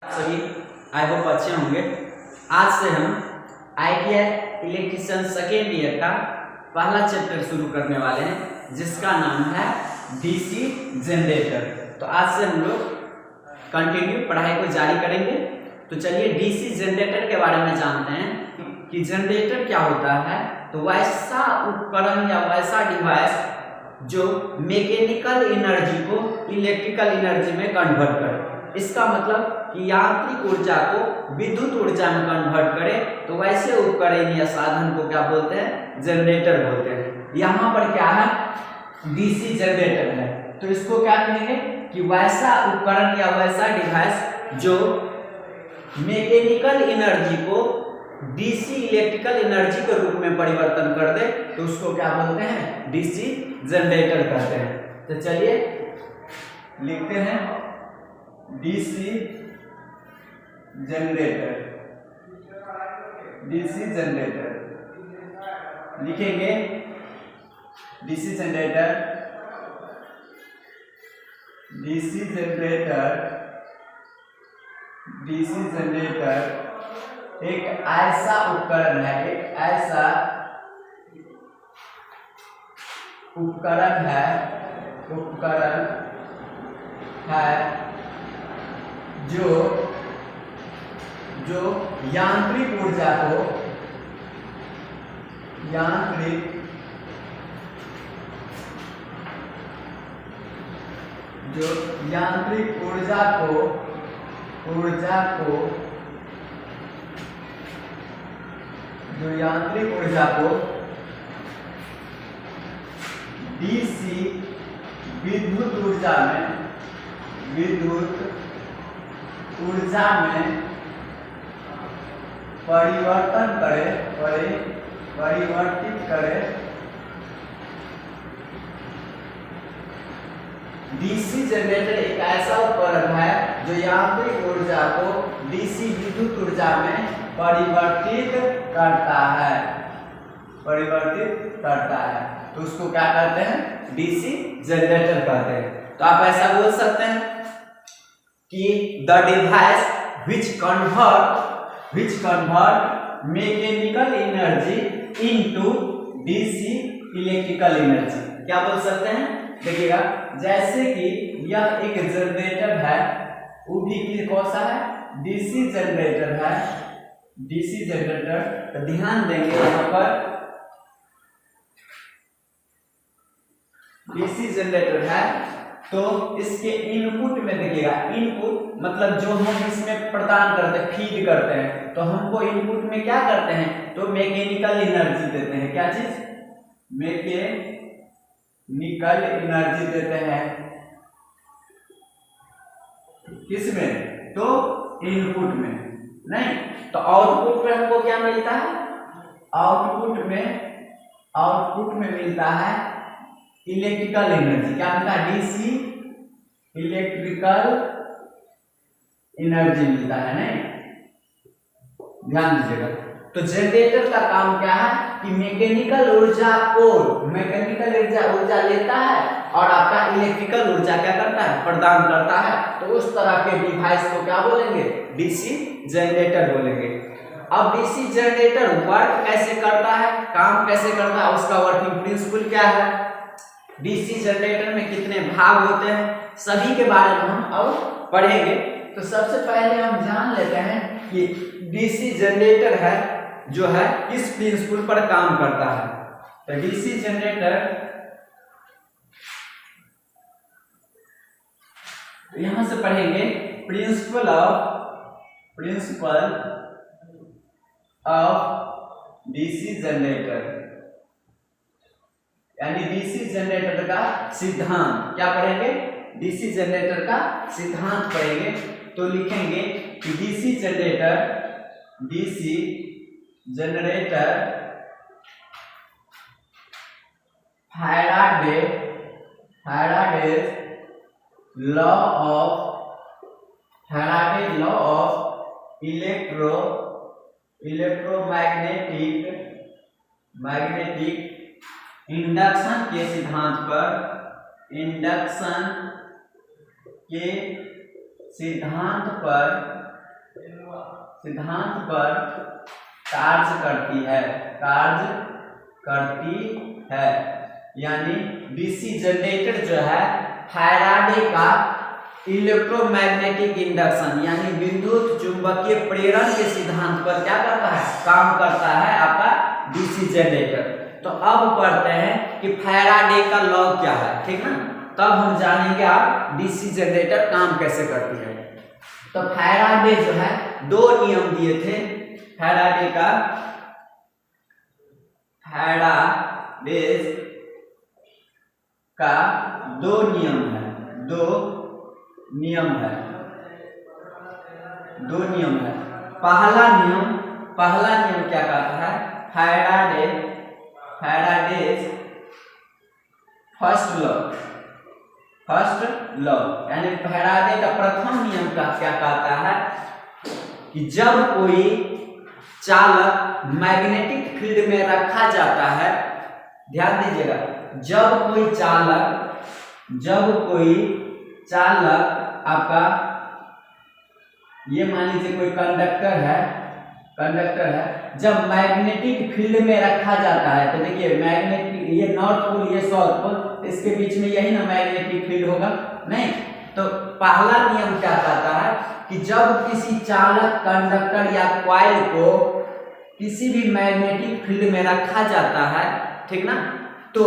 सभी I hope अच्छे होंगे। आज से हम ITI इलेक्ट्रीशियन सेकेंड ईयर का पहला चैप्टर शुरू करने वाले हैं, जिसका नाम है DC जनरेटर। तो आज से हम लोग कंटिन्यू पढ़ाई को जारी करेंगे। तो चलिए DC जनरेटर के बारे में जानते हैं कि जनरेटर क्या होता है। तो वैसा उपकरण या वैसा डिवाइस जो मैकेनिकल एनर्जी को इलेक्ट्रिकल एनर्जी में कन्वर्ट करे। इसका मतलब कि यांत्रिक ऊर्जा को विद्युत ऊर्जा में कन्वर्ट करे, तो वैसे उपकरण या साधन को क्या बोलते हैं? जनरेटर बोलते हैं। यहाँ पर क्या है? DC जनरेटर है। तो इसको क्या कहेंगे कि वैसा उपकरण या वैसा डिवाइस जो मैकेनिकल एनर्जी को DC इलेक्ट्रिकल एनर्जी के रूप में परिवर्तन कर दे, तो उसको क्या बोलते हैं? DC जनरेटर कहते हैं। तो चलिए लिखते हैं DC जनरेटर। DC जनरेटर लिखेंगे DC generator. DC generator DC generator एक ऐसा उपकरण है, एक ऐसा उपकरण है जो यांत्रिक ऊर्जा को DC विद्युत ऊर्जा में परिवर्तित करे। DC जनरेटर एक ऐसा उपकरण है जो यांत्रिक ऊर्जा को DC विद्युत ऊर्जा में परिवर्तित करता है। तो उसको क्या कहते हैं? DC जनरेटर कहते हैं। तो आप ऐसा बोल सकते हैं कि the device which convert mechanical energy into DC electrical energy. क्या बोल सकते हैं? देखिएगा, जैसे कि यह एक जनरेटर है, वो भी कौन सा है? DC जनरेटर है। DC जनरेटर तो ध्यान देंगे यहाँ पर DC जनरेटर है, तो इसके इनपुट में देखिएगा, इनपुट मतलब जो हम इसमें प्रदान करते हैं, फीड करते हैं, तो हमको इनपुट में क्या करते हैं? तो मैकेनिकल एनर्जी देते हैं। क्या चीज? मैकेनिकल एनर्जी देते हैं। किसमें? तो इनपुट में नहीं, तो आउटपुट में हमको क्या मिलता है? आउटपुट में मिलता है इलेक्ट्रिकल एनर्जी। क्या मिलता है? DC इलेक्ट्रिकल एनर्जी मिलता है। नहीं, ध्यान दीजिएगा। तो जनरेटर का काम क्या है कि मैकेनिकल ऊर्जा लेता है और आपका इलेक्ट्रिकल ऊर्जा क्या करता है? प्रदान करता है। तो उस तरह के डिवाइस को क्या बोलेंगे? DC जनरेटर बोलेंगे। अब DC जनरेटर वर्क कैसे करता है, काम कैसे करता है, उसका वर्किंग प्रिंसिपल क्या है, DC जनरेटर में कितने भाग होते हैं, सभी के बारे में हम अब पढ़ेंगे। तो सबसे पहले हम जान लेते हैं कि DC जनरेटर है जो है किस प्रिंसिपल पर काम करता है। तो DC जनरेटर यहां से पढ़ेंगे प्रिंसिपल ऑफ DC जनरेटर, यानी DC जनरेटर का सिद्धांत। क्या पढ़ेंगे? DC जनरेटर का सिद्धांत पढ़ेंगे। तो लिखेंगे कि DC generator Faraday's law of electromagnetic induction के सिद्धांत पर सिद्धांत पर कार्य करती है यानी डीसी जनरेटर जो है फैराडे का इलेक्ट्रोमैग्नेटिक इंडक्शन यानी विद्युत चुंबकीय प्रेरण के सिद्धांत पर क्या करता है, काम करता है आपका डीसी जनरेटर। तो अब पढ़ते हैं कि फैराडे का लॉ क्या है, ठीक ना, तब हम जानेंगे आप डीसी जनरेटर काम कैसे करती है। तो फैराडे जो है दो नियम दिए थे, फैराडे का दो नियम है, दो नियम है। पहला नियम क्या कहता है, फैराडेज फर्स्ट लॉ यानी फैराडे का प्रथम नियम का क्या कहता है कि जब कोई चालक मैग्नेटिक फील्ड में रखा जाता है, ध्यान दीजिएगा, जब कोई चालक आपका ये मान लीजिए कोई कंडक्टर है, जब मैग्नेटिक फील्ड में रखा जाता है तो देखिए मैग्नेटिक, ये नॉर्थ पोल ये साउथ पोल, इसके बीच में यही ना मैग्नेटिक फील्ड होगा, नहीं। तो पहला नियम क्या कहता है कि जब किसी चालक कंडक्टर या कॉइल को किसी भी मैग्नेटिक फील्ड में रखा जाता है, ठीक ना, तो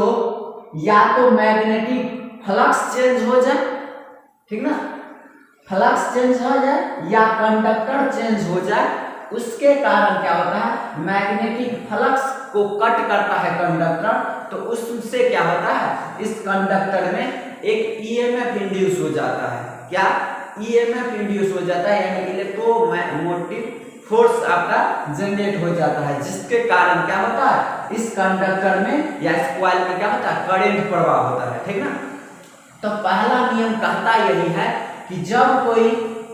या तो मैग्नेटिक फ्लक्स चेंज हो जाए, ठीक ना, फ्लक्स चेंज हो जाए या कंडक्टर चेंज हो जाए, उसके कारण क्या होता है, मैग्नेटिक फ्लक्स को कट करता है कंडक्टर, तो उससे क्या होता है, इस कंडक्टर में एक ईएमएफ इंड्यूस हो जाता है। क्या ईएमएफ इंड्यूस हो जाता है यानी इलेक्ट्रोमोटिव फोर्स आपका जनरेट हो जाता है, जिसके कारण क्या होता है, इस कंडक्टर में या इस कॉइल में क्या होता है, करंट प्रवाह होता है, ठीक ना। तो पहला नियम कहता यही है कि जब कोई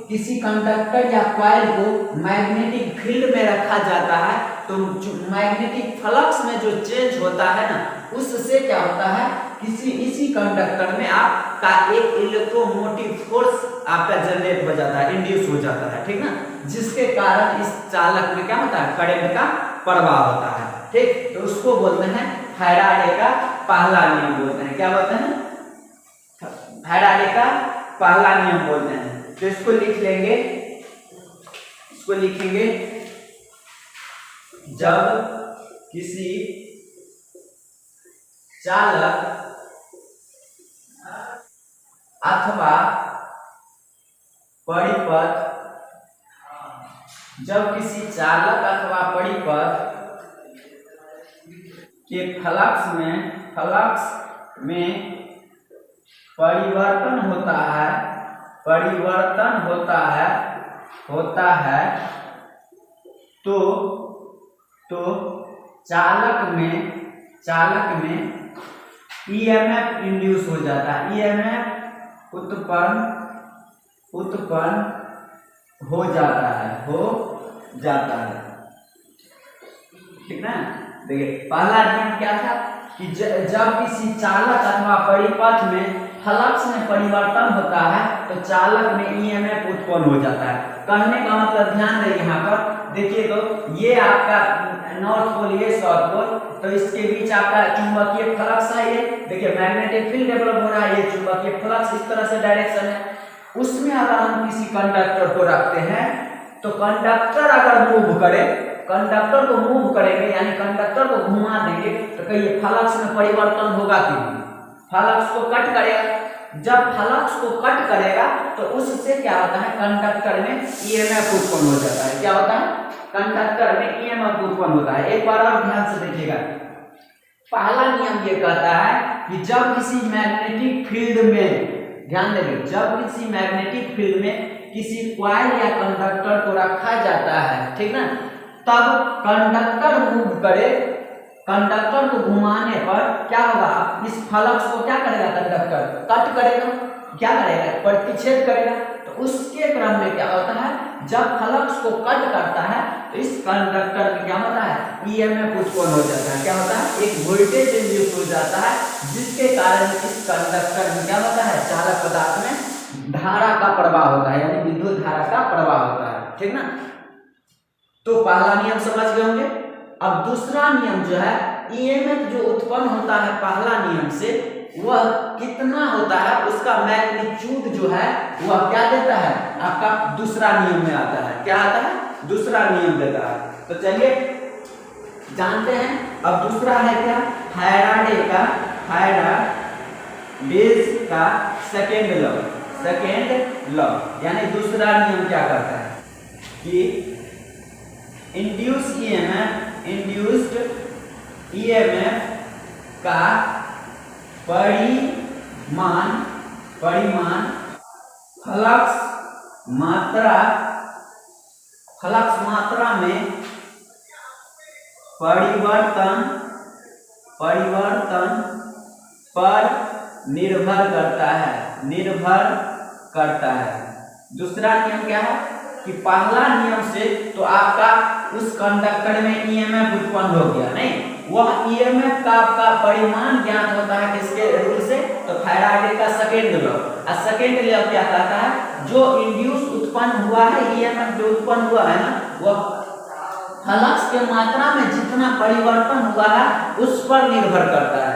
किसी कंडक्टर या कॉइल को मैग्नेटिक फील्ड में रखा जाता है तो मैग्नेटिक फ्लक्स में जो चेंज होता है ना, उससे क्या होता है, इसी कंडक्टर में आपका एक इलेक्ट्रोमोटिव फोर्स आपका जनरेट हो जाता है, इंड्यूस हो जाता है, ठीक ना, जिसके कारण इस चालक में क्या होता है, करंट का प्रवाह होता है, ठीक। तो उसको बोलते हैं फैराडे का पहला नियम बोलते हैं, क्या बोलते हैं, फैराडे का पहला नियम बोलते हैं। तो इसको लिखेंगे, जब किसी चालक अथवा परिपथ के फ्लक्स में परिवर्तन होता है तो चालक में ईएमएफ इंड्यूस हो जाता है, ईएमएफ उत्पन्न हो जाता है, ठीक ना। देखिए पहला नियम क्या था कि जब किसी चालक अथवा परिपथ में फ्लक्स में परिवर्तन होता है तो चालक में ईएमएफ उत्पन्न हो जाता है। कहने का मतलब ध्यान दें, यहाँ पर देखिए तो ये आपका नॉर्थ पोल, ये साउथ पोल, तो इसके बीच आपका चुंबकीय फ्लक्स है, ये देखिए मैग्नेटिक फील्ड डेवलप हो रहा है, ये चुंबकीय फ्लक्स इस तरह से डायरेक्शन है। उसमें अगर हम किसी कंडक्टर को रखते हैं तो कंडक्टर अगर कंडक्टर को मूव करेंगे यानी कंडक्टर को घुमा देंगे तो कहिए फ्लक्स में परिवर्तन होगा कि नहीं, फ्लक्स को कट करेगा। जब फ्लक्स को कट करेगा तो उससे क्या होता है, कंडक्टर में ईएमएफ उत्पन्न हो जाता है। क्या होता है, कंडक्टर में ईएमएफ उत्पन्न होता है। एक बार और ध्यान से देखिएगा, पहला नियम ये कहता है कि जब किसी मैग्नेटिक फील्ड में, ध्यान देंगे, जब किसी मैग्नेटिक फील्ड में किसी कॉइल या कंडक्टर को रखा जाता है, ठीक ना, तब कंडक्टर मूव करे, कंडक्टर को घुमाने पर क्या होगा, इस फ्लक्स को क्या करेगा, कंडक्टर कट करेगा, क्या करेगा, प्रतिच्छेद करेगा। तो उसके क्रम में क्या होता है, जब फ्लक्स को कट करता है तो इस कंडक्टर में क्या होता है, ईएमएफ उत्पन्न हो जाता है। क्या होता है, एक वोल्टेज इंड्यूस हो जाता है, जिसके कारण इस कंडक्टर में क्या होता है, चालक पदार्थ में धारा का प्रवाह होता है, यानी विद्युत धारा का प्रवाह होता है, ठीक ना। तो पहला नियम समझ गए होंगे। अब दूसरा नियम जो है, ईएमएफ जो उत्पन्न होता है पहला नियम से, वह कितना होता है उसका मैग्नीट्यूड जो है वह क्या देता है, आपका दूसरा नियम में आता है। क्या आता है, दूसरा नियम देता है। तो चलिए जानते हैं। अब दूसरा है क्या, फैराडे का सेकेंड लॉ, यानी दूसरा नियम क्या करता है कि इंड्यूस्ड ईएमएफ का परिमाण फ्लक्स मात्रा में परिवर्तन पर निर्भर करता है। दूसरा नियम क्या है कि पहला नियम से तो आपका उस कंडक्टर में ईएमएफ उत्पन्न हो गया, नहीं, वह ईएमएफ का आपका परिमाण ज्ञात होता है किसके रूल से, तो फैराडे का सेकेंड लॉ। और सेकेंड लॉ क्या कहता है, जो इंड्यूस उत्पन्न हुआ है, ईएमएफ जो उत्पन्न हुआ है ना, वह फ्लक्स के मात्रा में जितना परिवर्तन हुआ है उस पर निर्भर करता है,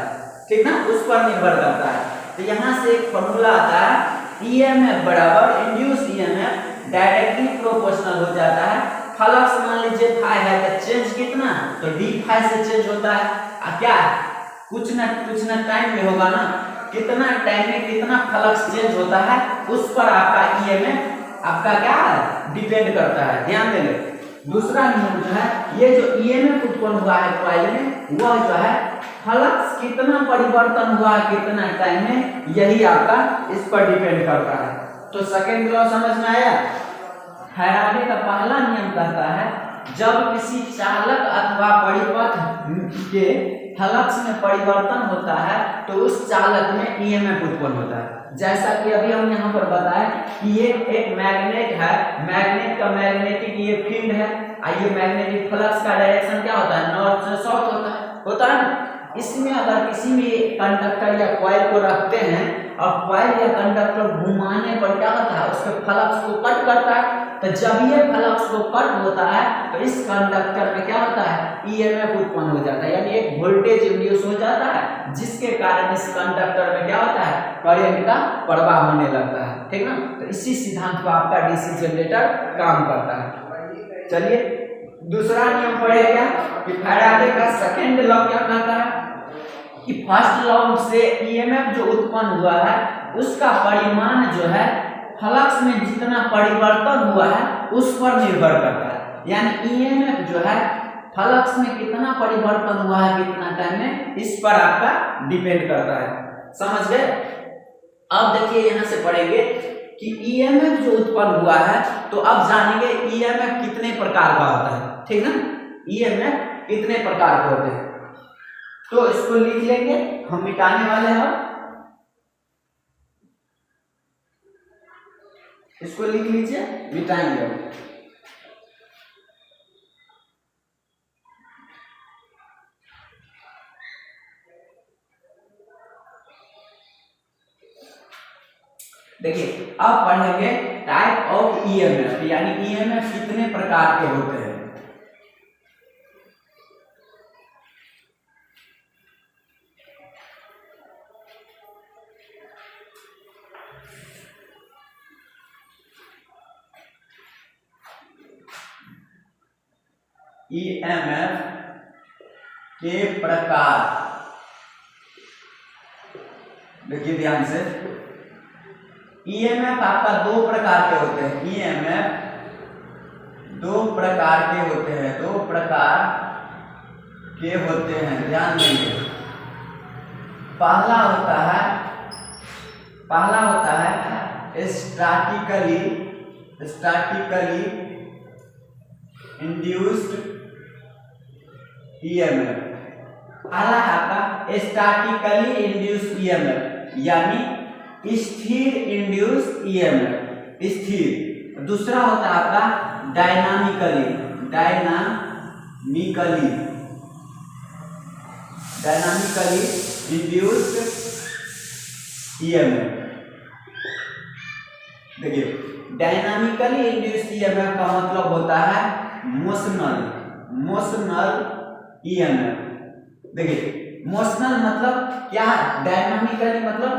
ठीक ना, उस पर निर्भर करता है। तो यहाँ से एक फॉर्मूला आता है, ईएमएफ बराबर इंड्यूस ईएमएफ डायरेक्टली प्रोपोर्शनल हो जाता है। फ्लक्स मान लीजिए फाई है तो चेंज कितना, तो डी फाई से चेंज होता है। क्या कुछ ना टाइम में होगा ना, कितना टाइम में कितना फ्लक्स चेंज होता है उस पर आपका ईएमएफ आपका क्या डिपेंड करता है, ध्यान देंगे। दूसरा नियम जो है, ये जो ईएमएफ उत्पन्न हुआ है कॉइल में, वह जो है फ्लक्स कितना परिवर्तन हुआ है कितना टाइम में, यही आपका इस पर डिपेंड करता है। तो सेकेंड लॉ समझ में आया। फैराडे का पहला नियम कहता है, जब किसी चालक अथवा परिपथ के फ्लक्स में परिवर्तन होता है तो उस चालक में ईएमएफ उत्पन्न होता है। जैसा कि अभी हम यहाँ पर बताएं कि ये एक मैग्नेट है, मैग्नेट का मैग्नेटिक ये फील्ड है, ये मैग्नेटिक फ्लक्स का डायरेक्शन क्या होता है, नॉर्थ से साउथ होता है ना। इसमें अगर किसी भी कंडक्टर या कॉइल को रखते हैं और कॉइल या कंडक्टर घुमाने पर क्या होता है, उसके फ्लक्स को कट करता है। तो जब ये फ्लक्स को कट होता है तो इस कंडक्टर में क्या होता है, ईएमएफ उत्पन्न हो जाता है, यानी एक वोल्टेज इंड्यूस हो जाता है, जिसके कारण इस कंडक्टर में क्या होता है, करंट का प्रवाह होने लगता है, ठीक ना। तो इसी सिद्धांत पर आपका डीसी जनरेटर काम करता है। चलिए दूसरा नियम पढ़े क्या कि फैराडे का सेकेंड लॉ क्या कहता है कि फर्स्ट लॉ से ईएमएफ जो उत्पन्न हुआ है उसका परिमाण जो है फ्लक्स में जितना परिवर्तन हुआ है उस पर निर्भर करता है। यानी ईएमएफ जो है फ्लक्स में कितना परिवर्तन हुआ है कितना टाइम में, इस पर आपका डिपेंड करता है। समझ गए। अब देखिए यहाँ से पढ़ेंगे कि ईएमएफ जो उत्पन्न हुआ है, तो अब जानेंगे ईएमएफ कितने प्रकार का होता है, ठीक ना, ईएमएफ कितने प्रकार के होते हैं। तो इसको लिख लेंगे, हम मिटाने वाले हैं, इसको लिख लीजिए, मिटाएंगे। देखिए अब पढ़ेंगे टाइप ऑफ ईएमएफ, यानी ईएमएफ कितने प्रकार के होते हैं। ईएमएफ के प्रकार, देखिए ध्यान से, ईएमएफ आपका दो प्रकार के होते हैं। ईएमएफ दो प्रकार के होते हैं, ध्यान देंगे। पहला होता है स्टैटिकली इंड्यूस्ड ईएमएफ। पहला है आपका स्टैटिकली इंड्यूस्ड ईएमएफ, यानी स्थिर इंड्यूस्ड ईएमएफ, स्थिर। दूसरा होता है आपका डायनामिकली इंड्यूस्ड ईएमएफ। देखिए डायनामिकली इंड्यूस्ड ईएमएफ का मतलब होता है मोशनल मोशनल ईएमएफ। देखिए मोशनल मतलब क्या है, डायनामिकली मतलब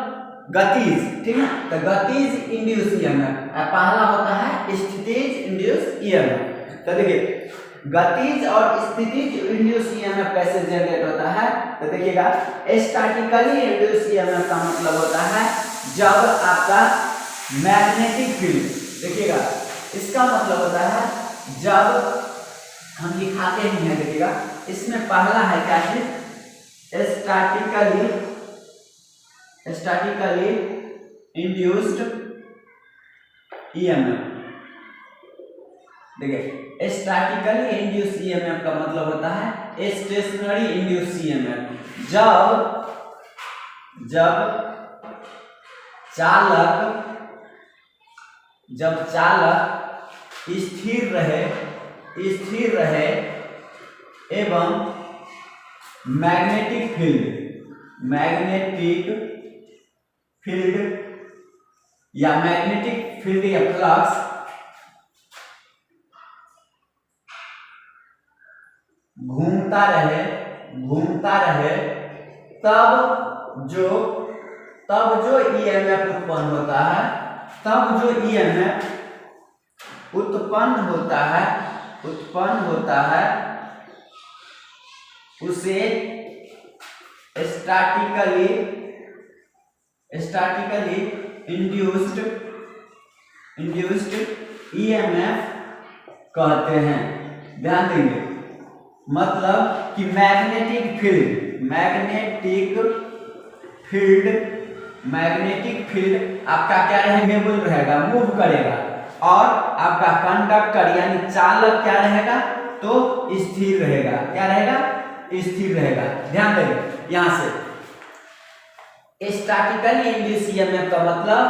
गतिज, ठीक है। तो गतिज इंड्यूस ईएमएफ, पहला होता है स्थितिज इंड्यूस ईएमएफ। तो देखिए गतिज और स्थितिज इंड्यूस ईएमएफ कैसे जनरेट होता है, तो देखिएगा स्टैटिकली इंड्यूस ईएमएफ का मतलब होता है जब आपका मैग्नेटिक फील्ड, देखिएगा इसका मतलब होता है जब हम लिखाते ही हैं, देखिएगा इसमें पहला है क्या चीज, स्टैटिकली इंड्यूस्ड ईएमएफ। देखिए स्टैटिकली इंड्यूस ईएमएफ का मतलब होता है स्टेशनरी इंड्यूस ईएमएफ। जब चालक स्थिर रहे एवं मैग्नेटिक फील्ड या फ्लक्स घूमता रहे तब जो ईएमएफ उत्पन्न होता है उसे स्टैटिकली इंड्यूस्ड ईएमएफ कहते हैं। ध्यान देंगे, मतलब कि मैग्नेटिक फील्ड आपका क्या रहेगा, रहेगा, मूव करेगा, और आपका कंडक्टर यानी चालक क्या रहेगा, तो स्थिर रहेगा। क्या रहेगा, स्थिर रहेगा। ध्यान देंगे यहां से स्टैटिकली इंड्यूस ईएमएफ का मतलब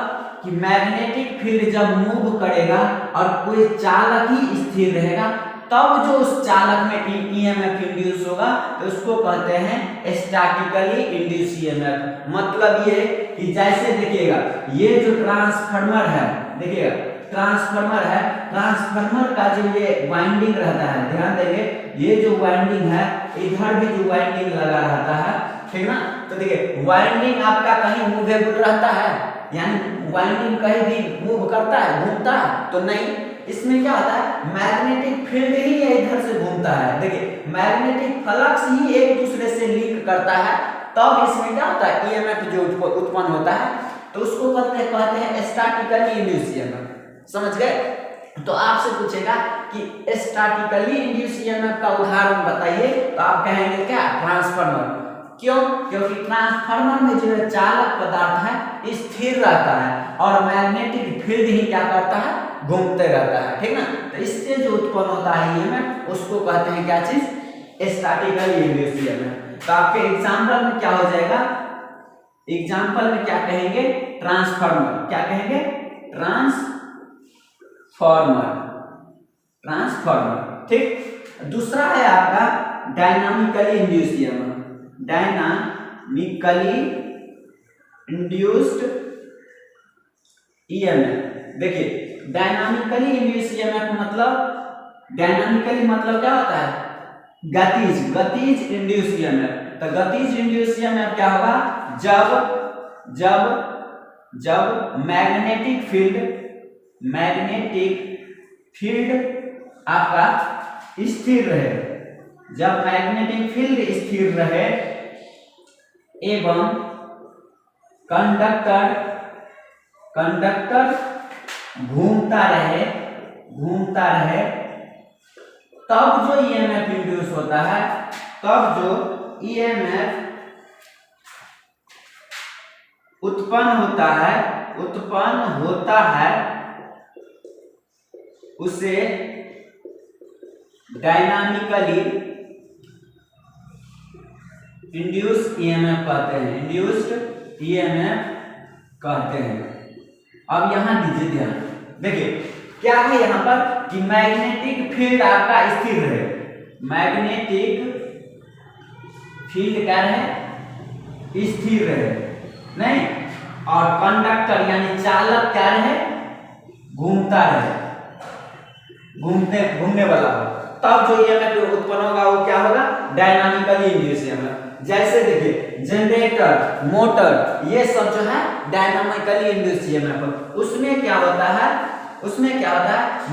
कि मैग्नेटिक फील्ड जब मूव करेगा और कोई चालक ही स्थिर रहेगा, तब जो उस चालक में ईएमएफ इंड्यूस होगा तो उसको कहते हैं स्टैटिकली इंड्यूस ईएमएफ। मतलब ये कि जैसे देखिएगा ये जो ट्रांसफार्मर है, देखिएगा ट्रांसफार्मर का जो ये वाइंडिंग रहता है, ध्यान देंगे ये जो वाइंडिंग है, इधर भी जो वाइंडिंग लगा रहता है, ठीक ना। तो देखिए वाइंडिंग आपका कहीं मूवेबल रहता है, यानी वाइंडिंग कहीं भी मूव करता है, घूमता है, तो नहीं। इसमें क्या होता है, मैग्नेटिक फील्ड ही इधर से घूमता है। देखिए मैग्नेटिक फ्लक्स ही एक दूसरे से लिंक करता है, तब इसमें क्या होता है, ईएमएफ जो उत्पन्न होता है, तो उसको कहते हैं स्टैटिकली इंड्यूस ईएमएफ। समझ गए। तो आपसे पूछेगा कि स्टैटिकली इंड्यूस ईएमएफ का उदाहरण बताइए, तो आप कहेंगे क्या, ट्रांसफार्मर। क्यों, क्योंकि ट्रांसफार्मर में जो चालक पदार्थ है स्थिर रहता है और मैग्नेटिक फील्ड ही क्या करता है, घूमते रहता है, ठीक ना। तो इससे जो उत्पन्न होता है ईएमएफ, उसको कहते हैं क्या चीज, स्टैटिकली इंड्यूस ईएमएफ। तो आपके एग्जांपल में क्या हो जाएगा, एग्जांपल में क्या कहेंगे, ट्रांसफार्मर। क्या कहेंगे, ट्रांसफार्मर, ठीक। दूसरा है आपका dynamically induced EMF. Dynamically induced EMF, देखिए डायनामिकली इंड्यूस्ड ईएमएफ मतलब, डायनामिकली मतलब क्या होता है, गतिज इंड्यूस्ड ईएमएफ। तो गतिज इंड्यूस्ड ईएमएफ क्या होगा, जब मैग्नेटिक फील्ड आपका स्थिर रहे, जब मैग्नेटिक फील्ड स्थिर रहे एवं कंडक्टर घूमता रहे, तब जो ईएमएफ इंड्यूस होता है, तब जो ईएमएफ उत्पन्न होता है उसे डायनामिकली इंड्यूस्ड ईएमएफ कहते हैं, इंड्यूस्ड ईएमएफ कहते हैं। अब यहां दीजिए ध्यान, देखिए क्या है यहां पर कि मैग्नेटिक फील्ड आपका स्थिर रहे, मैग्नेटिक फील्ड क्या रहे, स्थिर रहे, नहीं, और कंडक्टर यानी चालक क्या रहे, घूमता रहे, घूमने वाला हो, तब जो ईएमएफ उत्पन्न होगा वो क्या होगा, डायनामिकली इंड्यूस ईएमएफ। जैसे देखिए जनरेटर, मोटर, ये सब जो है डायनामिकली इंड्यूस ईएमएफ। उसमें क्या होता है,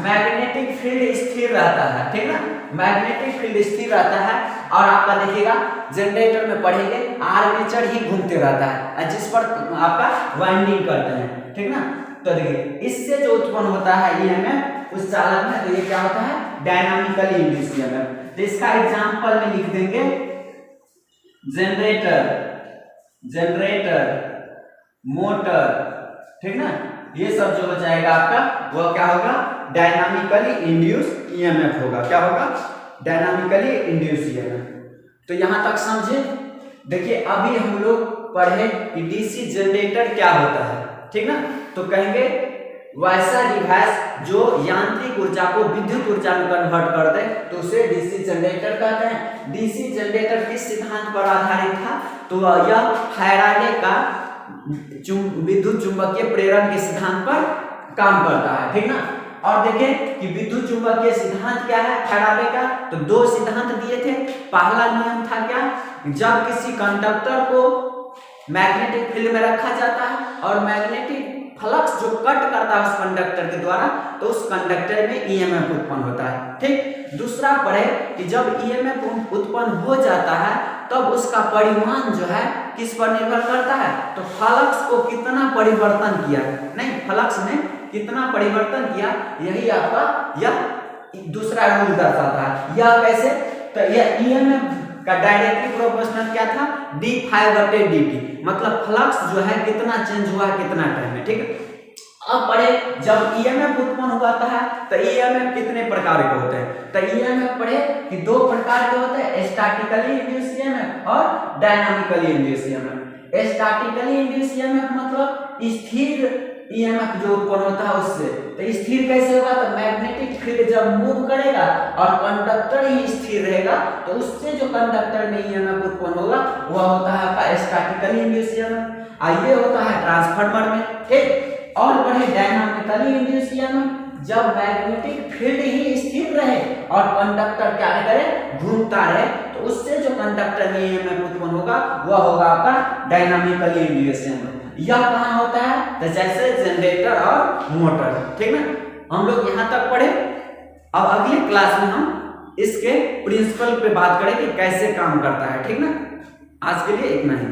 मैग्नेटिक फील्ड स्थिर रहता है, ठीक ना, मैग्नेटिक फील्ड स्थिर रहता है। और आपका देखिएगा जनरेटर में पढ़ेंगे आर्मेचर ही घूमते रहता है जिस पर आपका वाइंडिंग करते हैं, ठीक ना। तो देखिए इससे जो उत्पन्न होता है ईएमएफ उस चालक में, तो ये क्या होता है, डायनामिकली इंड्यूस ईएमएफ। तो इसका एग्जांपल में लिख देंगे जनरेटर, मोटर, ठीक ना, ये सब जो हो जाएगा आपका वो क्या होगा, डायनामिकली इंड्यूस ईएमएफ होगा। क्या होगा, डायनामिकली इंड्यूस ईएमएफ। तो यहां तक समझे। देखिए अभी हम लोग पढ़े कि डीसी जनरेटर क्या होता है, ठीक ना। तो कहेंगे वैसा डिवाइस जो यांत्रिक ऊर्जा को विद्युत ऊर्जा में कन्वर्ट कर दे तो उसे डीसी जनरेटर कहते हैं। डीसी जनरेटर किस सिद्धांत पर आधारित था, तो यह फैराडे का विद्युत चुंबकीय प्रेरण के सिद्धांत पर काम करता है, ठीक ना। और देखें कि विद्युत चुंबकीय सिद्धांत क्या है फैराडे का, तो दो सिद्धांत दिए थे। पहला नियम था क्या, जब किसी कंडक्टर को मैग्नेटिक फील्ड में रखा जाता है और मैग्नेटिक फ्लक्स जो कट करता है उस कंडक्टर के द्वारा, तो उस कंडक्टर में ईएमएफ उत्पन्न होता है, ठीक। दूसरा पढ़े कि जब ईएमएफ उत्पन्न हो जाता है तब उसका परिमाण जो है किस पर निर्भर करता है, तो फ्लक्स को कितना परिवर्तन किया, नहीं फ्लक्स ने कितना परिवर्तन किया, यही आपका यह दूसरा रूल दर्शाता है। यह कैसे, तो यह ईएमएफ का डायरेक्टली प्रोपोर्शनल क्या था, d∅/dt, मतलब फ्लक्स जो है कितना चेंज हुआ कितना टाइम में, ठीक है। अब पढ़े जब ईएमएफ उत्पन्न हुआ है तो ईएमएफ कितने प्रकार के होते हैं, तो ईएमएफ पढ़े कि दो प्रकार के होते हैं, स्टैटिकली इंड्यूस्ड ईएमएफ और dynamically induced EMF. Statically induced EMF मतलब स्थिर ईएमएफ जो उत्पन्न होता है उससे। तो स्थिर कैसे होगा, तो मैग्नेटिक फील्ड जब मूव करेगा और कंडक्टर ही स्थिर रहेगा तो उससे जो कंडक्टर में ईएमएफ उत्पन्न होगा वह होता है आपका स्टैटिकली इंड्यूस्ड ईएमएफ। आइए होता है ट्रांसफार्मर में, ठीक। और बढ़े डायनामिकली इंड्यूस्ड ईएमएफ, जब मैग्नेटिक फील्ड ही स्थिर रहे और कंडक्टर क्या करे, घूमता रहे, तो उससे जो कंडक्टर में ईएमएफ उत्पन्न होगा वह होगा आपका डायनामिकली इंड्यूस्ड ईएमएफ। यह कहाँ होता है, तो जैसे जनरेटर और मोटर, ठीक ना। हम लोग यहाँ तक पढ़े। अब अगले क्लास में हम इसके प्रिंसिपल पे बात करें कि कैसे काम करता है, ठीक ना। आज के लिए इतना ही।